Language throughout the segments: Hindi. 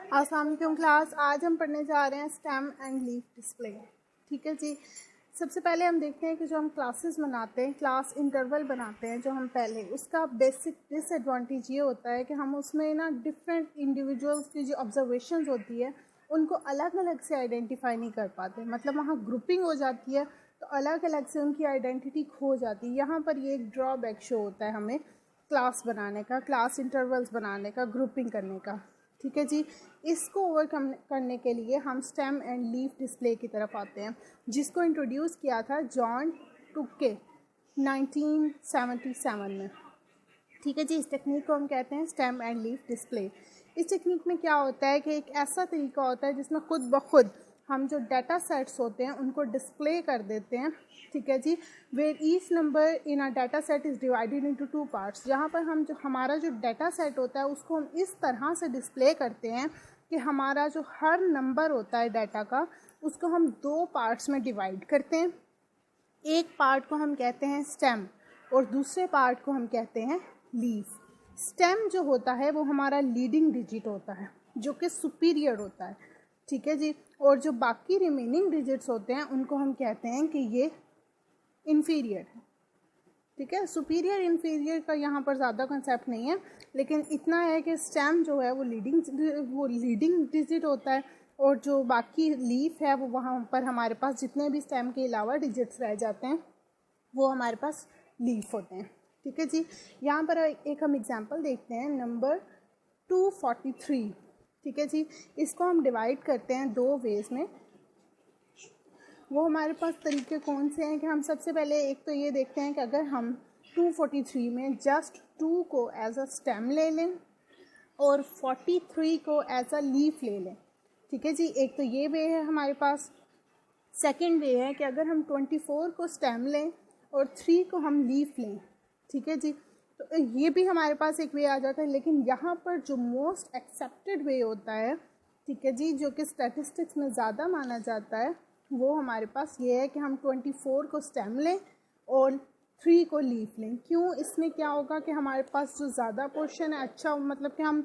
अस्सलाम वालेकुम क्लास। आज हम पढ़ने जा रहे हैं स्टेम एंड लीफ डिस्प्ले। ठीक है जी। सबसे पहले हम देखते हैं कि जो हम क्लासेस बनाते हैं, क्लास इंटरवल बनाते हैं जो हम पहले, उसका बेसिक डिसएडवांटेज ये होता है कि हम उसमें ना डिफरेंट इंडिविजुअल्स की जो ऑब्जर्वेशंस होती है उनको अलग अलग से आइडेंटिफाई नहीं कर पाते। मतलब वहाँ ग्रुपिंग हो जाती है तो अलग अलग से उनकी आइडेंटिटी खो जाती है। यहाँ पर ये एक ड्रॉबैक शो होता है हमें क्लास बनाने का, क्लास इंटरवल्स बनाने का, ग्रुपिंग करने का। ठीक है जी। इसको ओवरकम करने के लिए हम स्टेम एंड लीफ डिस्प्ले की तरफ आते हैं, जिसको इंट्रोड्यूस किया था जॉन टुके 1977 में। ठीक है जी। इस टेक्निक को हम कहते हैं स्टेम एंड लीफ डिस्प्ले। इस टेक्निक में क्या होता है कि एक ऐसा तरीका होता है जिसमें खुद ब खुद हम जो डाटा सेट्स होते हैं उनको डिस्प्ले कर देते हैं। ठीक है जी। Where each number in a data set is divided into 2 parts. जहाँ पर हम जो हमारा जो डाटा सेट होता है उसको हम इस तरह से डिस्प्ले करते हैं कि हमारा जो हर नंबर होता है डाटा का उसको हम 2 पार्ट्स में डिवाइड करते हैं। एक पार्ट को हम कहते हैं स्टेम और दूसरे पार्ट को हम कहते हैं लीफ। स्टेम जो होता है वो हमारा लीडिंग डिजिट होता है जो कि सुपीरियर होता है। ठीक है जी। और जो बाकी रिमेनिंग डिजिट्स होते हैं उनको हम कहते हैं कि ये इन्फीरियर है। ठीक है। सुपीरियर इन्फीरियर का यहाँ पर ज़्यादा कंसेप्ट नहीं है, लेकिन इतना है कि स्टेम जो है वो लीडिंग डिजिट होता है और जो बाकी लीफ है वो वहाँ पर हमारे पास जितने भी स्टेम के अलावा डिजिट्स रह जाते हैं वो हमारे पास लीफ होते हैं। ठीक है जी। यहाँ पर एक हम एग्जांपल देखते हैं, नंबर 243। ठीक है जी। इसको हम डिवाइड करते हैं 2 वेज में। वो हमारे पास तरीके कौन से हैं कि हम सबसे पहले एक तो ये देखते हैं कि अगर हम 243 में जस्ट 2 को एज अ स्टेम ले लें और 43 को एज अ लीफ ले लें। ठीक है जी। एक तो ये वे है हमारे पास। सेकंड वे है कि अगर हम 24 को स्टेम लें और 3 को हम लीफ लें। ठीक है जी। तो ये भी हमारे पास एक वे आ जाता है, लेकिन यहाँ पर जो मोस्ट एक्सेप्टेड वे होता है, ठीक है जी, जो कि स्टैटिस्टिक्स में ज़्यादा माना जाता है, वो हमारे पास ये है कि हम 24 को स्टेम लें और 3 को लीफ लें। क्यों? इसमें क्या होगा कि हमारे पास जो ज़्यादा पोर्शन है, अच्छा मतलब कि हम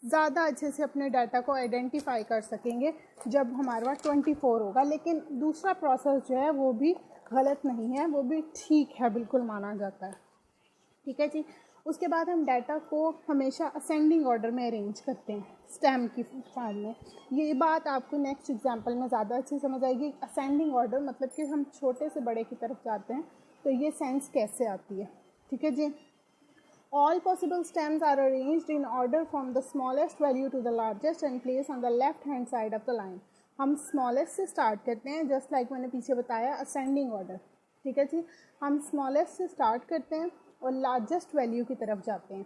ज़्यादा अच्छे से अपने डाटा को आइडेंटिफाई कर सकेंगे जब हमारे पास 24 होगा। लेकिन दूसरा प्रोसेस जो है वो भी गलत नहीं है, वो भी ठीक है, बिल्कुल माना जाता है। ठीक है जी। उसके बाद हम डाटा को हमेशा असेंडिंग ऑर्डर में अरेंज करते हैं स्टेम की फॉर्म में। ये बात आपको नेक्स्ट एग्जांपल में ज़्यादा अच्छी समझ आएगी। असेंडिंग ऑर्डर मतलब कि हम छोटे से बड़े की तरफ जाते हैं, तो ये सेंस कैसे आती है। ठीक है जी। All possible stems are arranged in order from the smallest value to the largest and placed on the left hand side of the line. हम स्मॉलेस्ट से स्टार्ट करते हैं, जस्ट लाइक मैंने पीछे बताया असेंडिंग ऑर्डर। ठीक है जी। हम स्मॉलेस्ट से स्टार्ट करते हैं और लार्जेस्ट वैल्यू की तरफ जाते हैं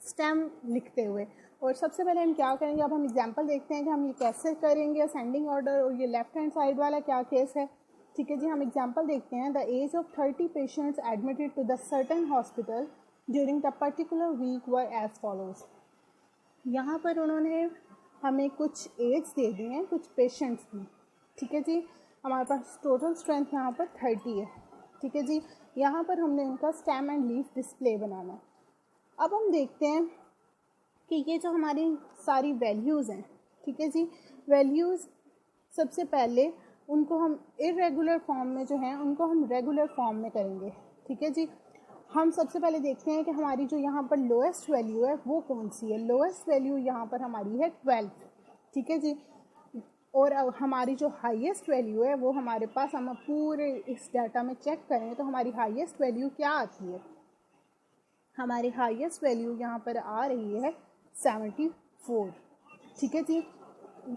स्टेम लिखते हुए। और सबसे पहले हम क्या करेंगे, अब हम एग्जांपल देखते हैं कि हम ये कैसे करेंगे असेंडिंग ऑर्डर। और ये लेफ्ट हैंड साइड वाला क्या केस है। ठीक है जी। हम एग्जांपल देखते हैं। The age of 30 patients admitted to the certain hospital during the particular week were as follows. यहाँ पर उन्होंने हमें कुछ एज दे दी हैं, कुछ पेशेंट्स की। ठीक है जी। हमारे पास टोटल स्ट्रेंथ यहाँ पर 30 है। ठीक है जी। यहाँ पर हमने उनका स्टेम एंड लीफ डिस्प्ले बनाना। अब हम देखते हैं कि ये जो हमारी सारी वैल्यूज़ हैं, ठीक है जी, वैल्यूज़ सबसे पहले उनको हम इरेगुलर फॉर्म में जो हैं उनको हम रेगुलर फॉर्म में करेंगे। ठीक है जी। हम सबसे पहले देखते हैं कि हमारी जो यहाँ पर लोएस्ट वैल्यू है वो कौन सी है। लोएस्ट वैल्यू यहाँ पर हमारी है 12। ठीक है जी। और हमारी जो हाईएस्ट वैल्यू है वो हमारे पास, हम पूरे इस डाटा में चेक करें तो हमारी हाईएस्ट वैल्यू क्या आती है। हमारी हाईएस्ट वैल्यू यहाँ पर आ रही है 74। ठीक है जी।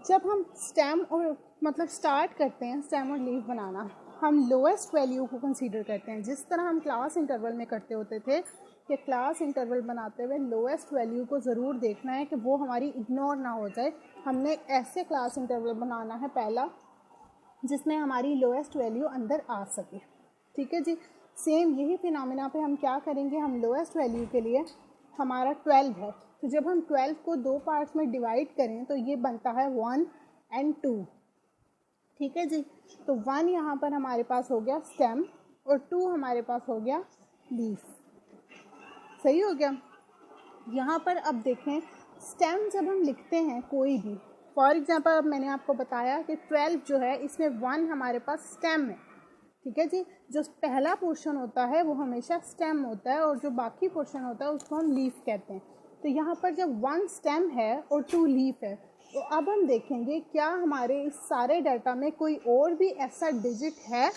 जब हम स्टेम और मतलब स्टार्ट करते हैं स्टेम और लीफ बनाना, हम लोएस्ट वैल्यू को कंसीडर करते हैं, जिस तरह हम क्लास इंटरवल में करते होते थे कि क्लास इंटरवल बनाते हुए लोएस्ट वैल्यू को ज़रूर देखना है कि वो हमारी इग्नोर ना हो जाए। हमने ऐसे क्लास इंटरवल बनाना है पहला जिसमें हमारी लोएस्ट वैल्यू अंदर आ सके। ठीक है जी। सेम यही फिनोमेना पे हम क्या करेंगे, हम लोएस्ट वैल्यू के लिए हमारा 12 है, तो जब हम 12 को 2 पार्ट्स में डिवाइड करें तो ये बनता है 1 और 2। ठीक है जी। तो 1 यहाँ पर हमारे पास हो गया स्टेम और 2 हमारे पास हो गया लीफ। सही हो गया। यहाँ पर अब देखें स्टेम जब हम लिखते हैं कोई भी, फॉर एग्जांपल अब मैंने आपको बताया कि 12 जो है इसमें 1 हमारे पास स्टेम है, ठीक है जी। जो पहला पोर्शन होता है वो हमेशा स्टेम होता है और जो बाकी पोर्शन होता है उसको हम लीफ कहते हैं। तो यहाँ पर जब 1 स्टेम है और 2 लीफ है, तो अब हम देखेंगे क्या हमारे इस सारे डाटा में कोई और भी ऐसा डिजिट है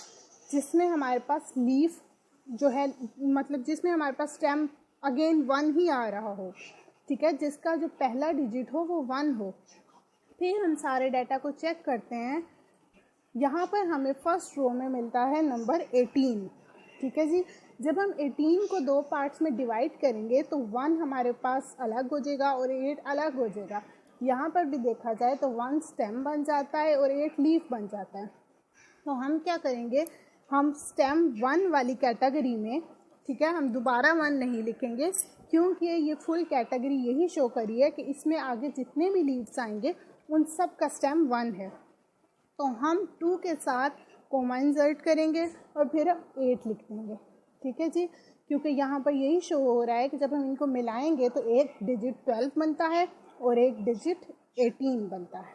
जिसमें हमारे पास लीफ जो है, मतलब जिसमें हमारे पास स्टेम अगेन 1 ही आ रहा हो, ठीक है, जिसका जो पहला डिजिट हो वो 1 हो। फिर हम सारे डाटा को चेक करते हैं। यहाँ पर हमें फर्स्ट रो में मिलता है नंबर 18, ठीक है जी। जब हम 18 को 2 पार्ट्स में डिवाइड करेंगे तो 1 हमारे पास अलग हो जाएगा और 8 अलग हो जाएगा। यहाँ पर भी देखा जाए तो 1 स्टेम बन जाता है और 8 लीफ बन जाता है। तो हम क्या करेंगे, हम स्टेम 1 वाली कैटेगरी में, ठीक है, हम दोबारा 1 नहीं लिखेंगे क्योंकि ये फुल कैटेगरी यही शो करी है कि इसमें आगे जितने भी लीव्स आएंगे उन सब का स्टेम 1 है। तो हम 2 के साथ कोमा इंसर्ट करेंगे और फिर 8 लिख देंगे, ठीक है जी, क्योंकि यहाँ पर यही शो हो रहा है कि जब हम इनको मिलाएंगे तो एक डिजिट 12 बनता है और एक डिजिट 18 बनता है।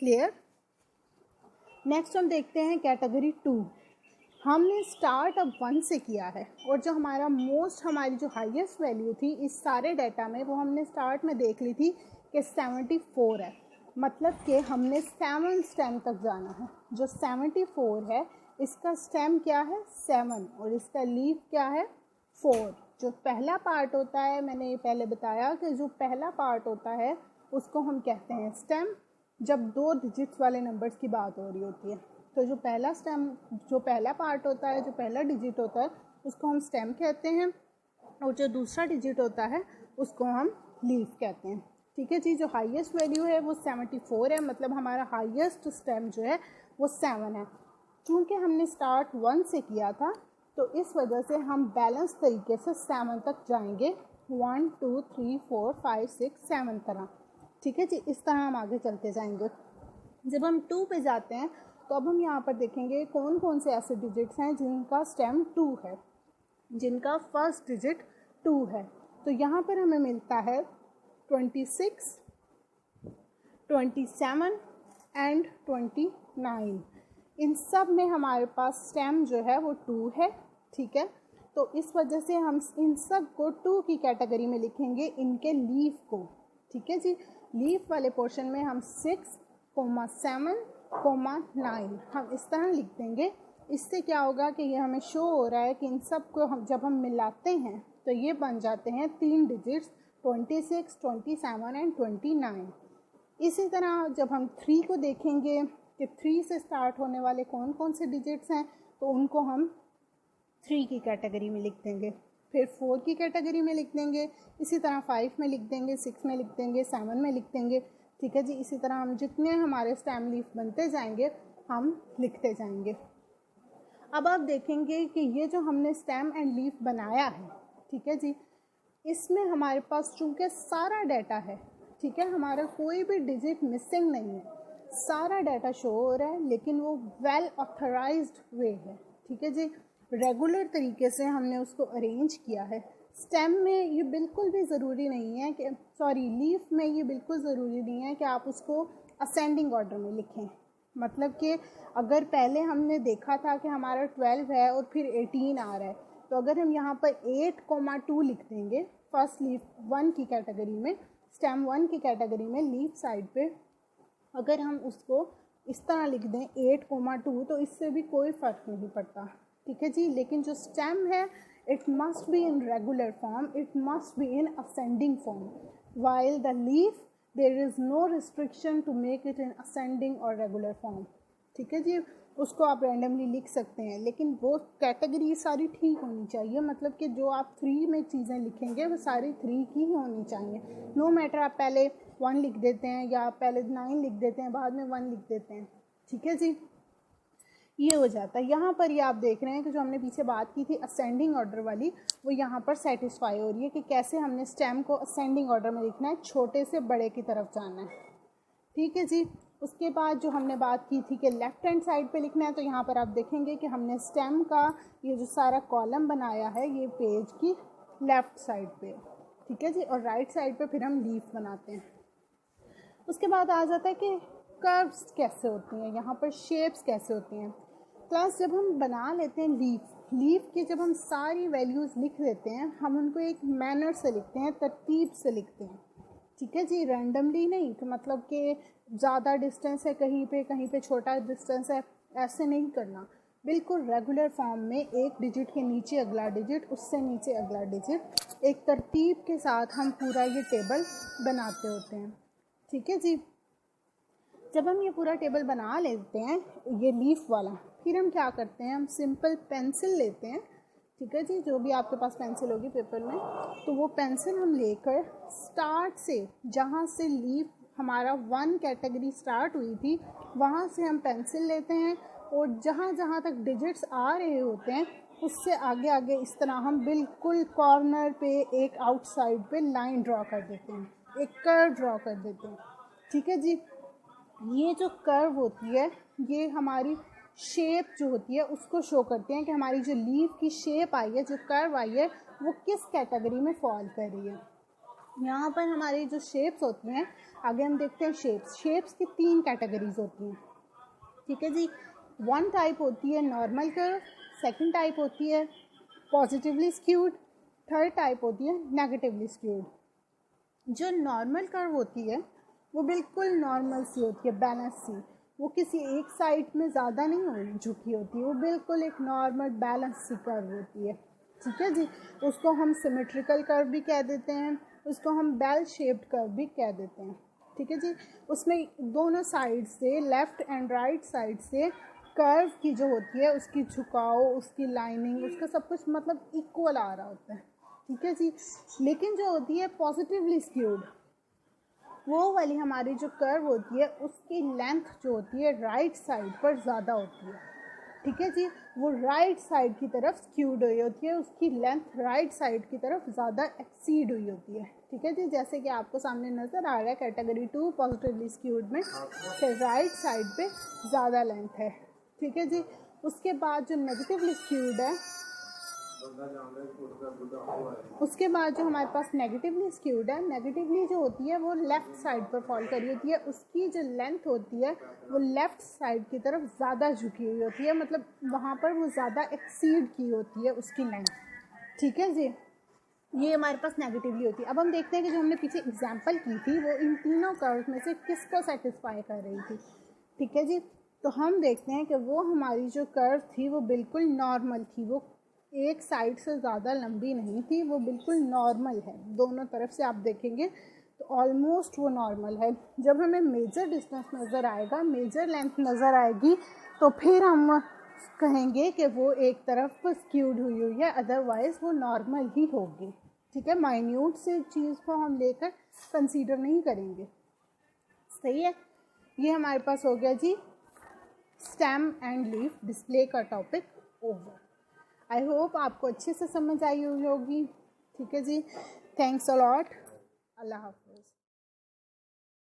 क्लियर। नेक्स्ट हम देखते हैं कैटेगरी 2। हमने स्टार्ट अब 1 से किया है और जो हमारी जो हाईएस्ट वैल्यू थी इस सारे डाटा में वो हमने स्टार्ट में देख ली थी कि 74 है, मतलब कि हमने 7 स्टेम तक जाना है। जो 74 है इसका स्टेम क्या है 7 और इसका लीफ क्या है 4। जो पहला पार्ट होता है, मैंने ये पहले बताया कि जो पहला पार्ट होता है उसको हम कहते हैं स्टेम, जब 2 डिजिट्स वाले नंबर्स की बात हो रही होती है। तो जो पहला पार्ट होता है, जो पहला डिजिट होता है उसको हम स्टेम कहते हैं और जो दूसरा डिजिट होता है उसको हम लीफ कहते हैं, ठीक है जी। जो हाईएस्ट वैल्यू है वो 74 है, मतलब हमारा हाईएस्ट स्टेम जो है वो 7 है। चूँकि हमने स्टार्ट 1 से किया था तो इस वजह से हम बैलेंस तरीके से 7 तक जाएंगे, 1 2 3 4 5 6 7 तरह, ठीक है जी। इस तरह हम आगे चलते जाएंगे। जब हम 2 पे जाते हैं तो अब हम यहाँ पर देखेंगे कौन कौन से ऐसे डिजिट्स हैं जिनका स्टेम 2 है, जिनका फर्स्ट डिजिट 2 है। तो यहाँ पर हमें मिलता है 26, 27 एंड 29। इन सब में हमारे पास स्टेम जो है वो 2 है, ठीक है। तो इस वजह से हम इन सब को 2 की कैटेगरी में लिखेंगे, इनके लीफ को, ठीक है जी। लीफ वाले पोर्शन में हम 6, 7, 9 हम इस तरह लिख देंगे। इससे क्या होगा कि ये हमें शो हो रहा है कि इन सब को जब हम मिलाते हैं तो ये बन जाते हैं 3 डिजिट्स, 26, 27 एंड 29। इसी तरह जब हम 3 को देखेंगे कि 3 से स्टार्ट होने वाले कौन कौन से डिजिट्स हैं, तो उनको हम 3 की कैटेगरी में लिख देंगे, फिर 4 की कैटेगरी में लिख देंगे, इसी तरह 5 में लिख देंगे, 6 में लिख देंगे, 7 में लिख देंगे, ठीक है जी। इसी तरह हम जितने हमारे स्टेम लीफ बनते जाएंगे हम लिखते जाएंगे। अब आप देखेंगे कि ये जो हमने स्टेम एंड लीफ बनाया है, ठीक है जी, इसमें हमारे पास चूँकि सारा डाटा है, ठीक है, हमारा कोई भी डिजिट मिसिंग नहीं है, सारा डाटा शो हो रहा है, लेकिन वो वेल ऑथराइज्ड वे है, ठीक है जी। रेगुलर तरीके से हमने उसको अरेंज किया है। स्टेम में ये बिल्कुल भी ज़रूरी नहीं है कि लीफ में ये बिल्कुल ज़रूरी नहीं है कि आप उसको असेंडिंग ऑर्डर में लिखें। मतलब कि अगर पहले हमने देखा था कि हमारा 12 है और फिर 18 आ रहा है, तो अगर हम यहाँ पर 8,2 लिख देंगे फर्स्ट लीफ 1 की कैटेगरी में, स्टेम 1 की कैटेगरी में लीफ साइड पे अगर हम उसको इस तरह लिख दें 8,2, तो इससे भी कोई फ़र्क नहीं पड़ता, ठीक है जी। लेकिन जो स्टेम है it must be in regular form, it must be in ascending form, while the leaf there is no restriction to make it in ascending or regular form, ठीक है जी। उसको आप रैंडमली लिख सकते हैं, लेकिन वो कैटेगरी सारी ठीक होनी चाहिए, मतलब कि जो आप 3 में चीज़ें लिखेंगे वो सारी 3 की ही होनी चाहिए। नो मैटर आप पहले 1 लिख देते हैं या आप पहले 9 लिख देते हैं, बाद में 1 लिख देते हैं, ठीक है जी, ये हो जाता है। यहाँ पर ये आप देख रहे हैं कि जो हमने पीछे बात की थी असेंडिंग ऑर्डर वाली, वो यहाँ पर सेटिस्फाई हो रही है कि कैसे हमने स्टेम को असेंडिंग ऑर्डर में लिखना है, छोटे से बड़े की तरफ जाना है, ठीक है जी। उसके बाद जो हमने बात की थी कि लेफ़्ट हैंड साइड पे लिखना है, तो यहाँ पर आप देखेंगे कि हमने स्टेम का ये जो सारा कॉलम बनाया है ये पेज की लेफ़्ट साइड पे, ठीक है जी, और राइट साइड पे फिर हम लीफ बनाते हैं। उसके बाद आ जाता है कि कर्व्स कैसे होती हैं, यहाँ पर शेप्स कैसे होती हैं। क्लास जब हम बना लेते हैं लीफ की जब हम सारी वैल्यूज़ लिख देते हैं, हम उनको एक मैनर से लिखते हैं, तरतीब से लिखते हैं, ठीक है जी, रैंडमली नहीं कि मतलब कि ज़्यादा डिस्टेंस है कहीं पे छोटा डिस्टेंस है, ऐसे नहीं करना। बिल्कुल रेगुलर फॉर्म में एक डिजिट के नीचे अगला डिजिट, उससे नीचे अगला डिजिट, एक तरतीब के साथ हम पूरा ये टेबल बनाते होते हैं, ठीक है जी। जब हम ये पूरा टेबल बना लेते हैं ये लीफ वाला, फिर हम क्या करते हैं, हम सिंपल पेंसिल लेते हैं, ठीक है जी, जो भी आपके पास पेंसिल होगी पेपर में, तो वो पेंसिल हम लेकर स्टार्ट से, जहाँ से लीफ हमारा 1 कैटेगरी स्टार्ट हुई थी, वहाँ से हम पेंसिल लेते हैं और जहाँ जहाँ तक डिजिट्स आ रहे होते हैं उससे आगे आगे इस तरह हम बिल्कुल कॉर्नर पे एक आउटसाइड पे लाइन ड्रॉ कर देते हैं, एक कर्व ड्रॉ कर देते हैं, ठीक है जी। ये जो कर्व होती है ये हमारी शेप जो होती है उसको शो करते हैं कि हमारी जो लीफ की शेप आई है, जो कर्व आई है, वो किस कैटेगरी में फॉल कर रही है। यहाँ पर हमारी जो शेप्स होती हैं, आगे हम देखते हैं शेप्स की 3 कैटेगरीज होती हैं, ठीक है जी। 1 टाइप होती है नॉर्मल कर्व, 2nd टाइप होती है पॉजिटिवली स्क्यूड, 3rd टाइप होती है नेगेटिवली स्क्यूड। जो नॉर्मल कर्व होती है वो बिल्कुल नॉर्मल सी होती है, बैलेंस सी, वो किसी एक साइड में ज़्यादा नहीं झुकी होती है, वो बिल्कुल एक नॉर्मल बैलेंस सी कर्व होती है, ठीक है जी। उसको हम सिमेट्रिकल कर्व भी कह देते हैं, उसको हम बेल शेप्ड कर्व भी कह देते हैं, ठीक है जी। उसमें दोनों साइड से, लेफ़्ट एंड राइट साइड से कर्व की जो होती है उसकी झुकाव, उसकी लाइनिंग, उसका सब कुछ मतलब इक्वल आ रहा होता है, ठीक है जी। लेकिन जो होती है पॉजिटिवली स्क्यूड, वो वाली हमारी जो कर्व होती है उसकी लेंथ जो होती है राइट साइड पर ज़्यादा होती है, ठीक है जी। वो राइट साइड की तरफ स्क्यूड हुई होती है, उसकी लेंथ राइट साइड की तरफ ज़्यादा एक्सीड हुई होती है, ठीक है जी। जैसे कि आपको सामने नज़र आ रहा है कैटेगरी 2 पॉजिटिवली स्क्यूड में फिर राइट साइड पे ज़्यादा लेंथ है, ठीक है जी। उसके बाद जो नेगेटिवली स्क्यूड है, उसके बाद जो हमारे पास नेगेटिवली स्क्यूड है, नेगेटिवली जो होती है वो लेफ़्ट साइड पर फॉल करी होती है, उसकी जो लेंथ होती है वो लेफ़्ट साइड की तरफ ज़्यादा झुकी हुई होती है, मतलब वहाँ पर वो ज़्यादा एक्सीड की होती है उसकी लेंथ, ठीक है जी। ये हमारे पास नेगेटिवली होती है। अब हम देखते हैं कि जो हमने पीछे एग्जाम्पल की थी वो इन तीनों कर्व में से किसको सेटिस्फाई कर रही थी, ठीक है जी। तो हम देखते हैं कि वो हमारी जो कर्व थी वो बिल्कुल नॉर्मल थी, वो एक साइड से ज़्यादा लंबी नहीं थी, वो बिल्कुल नॉर्मल है, दोनों तरफ से आप देखेंगे तो ऑलमोस्ट वो नॉर्मल है। जब हमें मेजर डिस्टेंस नज़र आएगा, मेजर लेंथ नज़र आएगी, तो फिर हम कहेंगे कि वो एक तरफ स्क्यूड हुई है, अदरवाइज़ वो नॉर्मल ही होगी, ठीक है। माइन्यूट से चीज़ को हम लेकर कंसीडर नहीं करेंगे, सही है। ये हमारे पास हो गया जी स्टेम एंड लीफ डिस्प्ले का टॉपिक ओवर। आई होप आपको अच्छे से समझ आई हुई होगी, ठीक है जी। थैंक्स अ लॉट, अल्लाह हाफ़िज़।